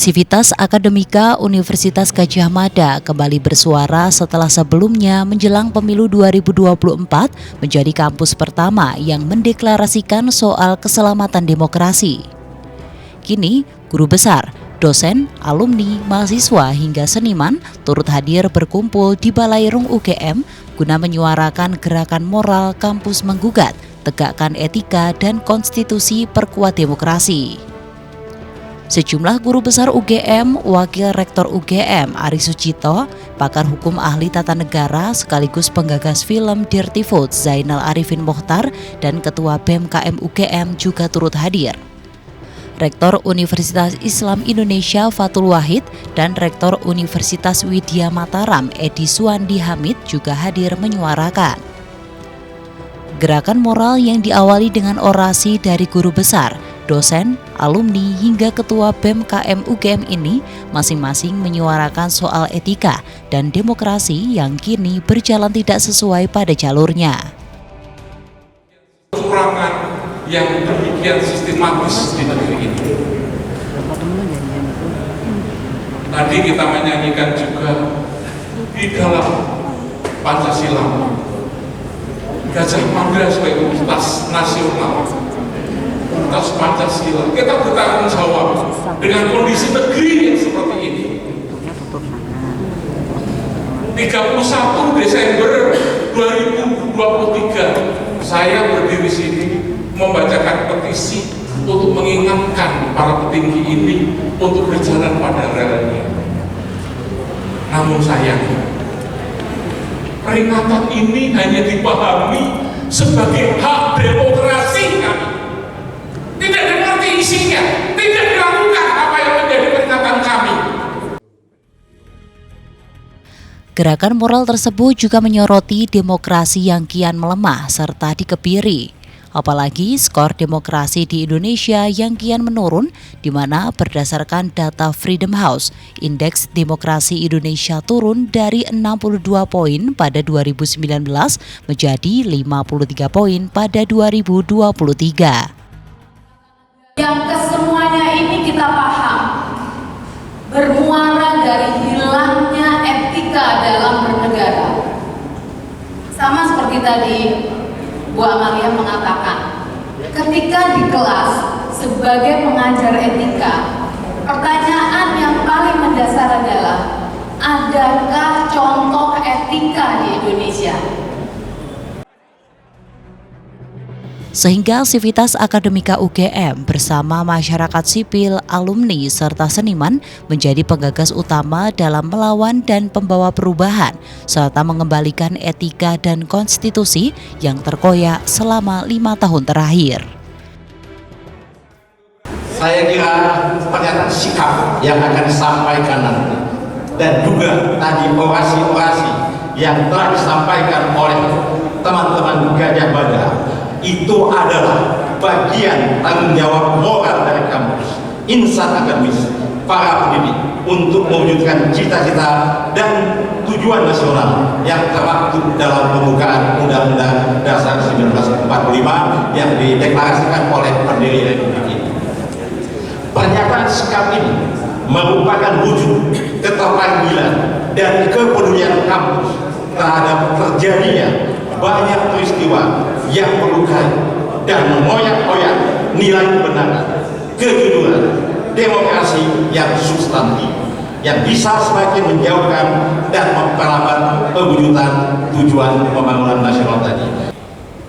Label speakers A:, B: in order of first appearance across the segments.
A: Sivitas Akademika Universitas Gadjah Mada kembali bersuara setelah sebelumnya menjelang pemilu 2024 menjadi kampus pertama yang mendeklarasikan soal keselamatan demokrasi. Kini, guru besar, dosen, alumni, mahasiswa hingga seniman turut hadir berkumpul di Balairung UGM guna menyuarakan gerakan moral kampus menggugat, tegakkan etika dan konstitusi, perkuat demokrasi. Sejumlah guru besar UGM, Wakil Rektor UGM Ari Sucito, pakar hukum ahli tata negara sekaligus penggagas film Dirty Vote Zainal Arifin Mokhtar dan Ketua BEM-KM UGM juga turut hadir. Rektor Universitas Islam Indonesia Fathul Wahid dan Rektor Universitas Widya Mataram Edi Suwandi Hamid juga hadir menyuarakan. Gerakan moral yang diawali dengan orasi dari guru besar, dosen, alumni hingga ketua BEM-KM UGM ini masing-masing menyuarakan soal etika dan demokrasi yang kini berjalan tidak sesuai pada jalurnya.
B: Kecurangan yang demikian sistematis di negeri ini. Tadi kita menyanyikan juga di dalam Pancasila, Gadjah Mada sebagai universitas nasional, atas Pancasila, kita bertanggung jawab dengan kondisi negeri yang seperti ini. 31 Desember 2023 saya berdiri sini membacakan petisi untuk mengingatkan para petinggi ini untuk berjalan pada relnya. Namun sayangnya peringatan ini hanya dipahami sebagai hak demokrasi kami. Tidak dimengerti isinya, tidak dilakukan apa yang menjadi peringatan kami.
A: Gerakan moral tersebut juga menyoroti demokrasi yang kian melemah serta dikebiri. Apalagi skor demokrasi di Indonesia yang kian menurun, di mana berdasarkan data Freedom House, indeks demokrasi Indonesia turun dari 62 poin pada 2019 menjadi 53 poin pada 2023.
C: Yang kesemuanya ini kita paham bermuara dari hilangnya etika dalam bernegara. Sama seperti tadi Bu Amalia mengatakan, ketika di kelas sebagai pengajar etika, pertanyaan yang paling mendasar adalah, adakah contoh etika di Indonesia?
A: Sehingga Sivitas Akademika UGM bersama masyarakat sipil, alumni, serta seniman menjadi penggagas utama dalam melawan dan pembawa perubahan, serta mengembalikan etika dan konstitusi yang terkoyak selama 5 tahun terakhir.
D: Saya kira pernyataan sikap yang akan disampaikan nanti, dan juga tadi orasi-orasi yang telah disampaikan oleh teman-teman Gadjah Mada, itu adalah bagian tanggung jawab moral dari kampus, insan akademis, para pendidik untuk mewujudkan cita-cita dan tujuan nasional yang termaktub dalam pembukaan Undang-Undang Dasar 1945 yang dideklarasikan oleh pendiri Republik ini. Pernyataan sikap ini merupakan wujud keterpanggilan dan kepedulian kampus terhadap terjadinya banyak peristiwa yang melukai dan mengoyak-oyak nilai kebenaran, kejujuran, demokrasi yang substantif, yang bisa semakin menjauhkan dan memperlambat pewujudan tujuan pembangunan nasional tadi.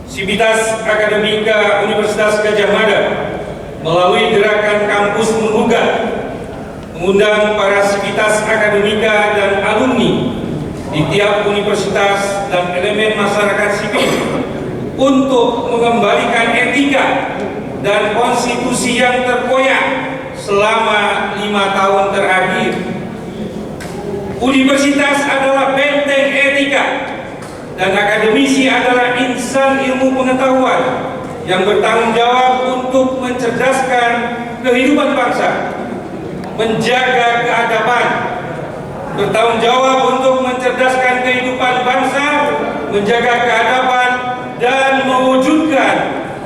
E: Sivitas Akademika Universitas Gadjah Mada melalui gerakan kampus menggugat mengundang para sivitas akademika dan alumni di tiap universitas dan elemen masyarakat sipil untuk mengembalikan etika dan konstitusi yang terkoyak selama 5 tahun terakhir. Universitas adalah benteng etika dan akademisi adalah insan ilmu pengetahuan yang bertanggung jawab untuk mencerdaskan kehidupan bangsa, menjaga keadaban, bertanggung jawab untuk mencerdaskan kehidupan bangsa, menjaga keadaban, dan mewujudkan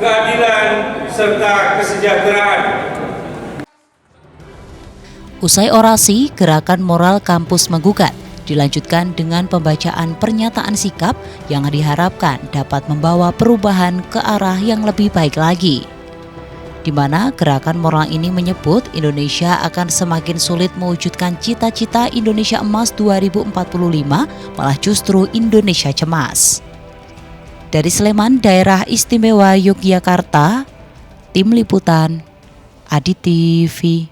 E: keadilan serta kesejahteraan.
A: Usai orasi, gerakan moral kampus menggugat dilanjutkan dengan pembacaan pernyataan sikap yang diharapkan dapat membawa perubahan ke arah yang lebih baik lagi. Di mana gerakan moral ini menyebut Indonesia akan semakin sulit mewujudkan cita-cita Indonesia Emas 2045, malah justru Indonesia cemas. Dari Sleman, Daerah Istimewa Yogyakarta, Tim Liputan, ADI TV.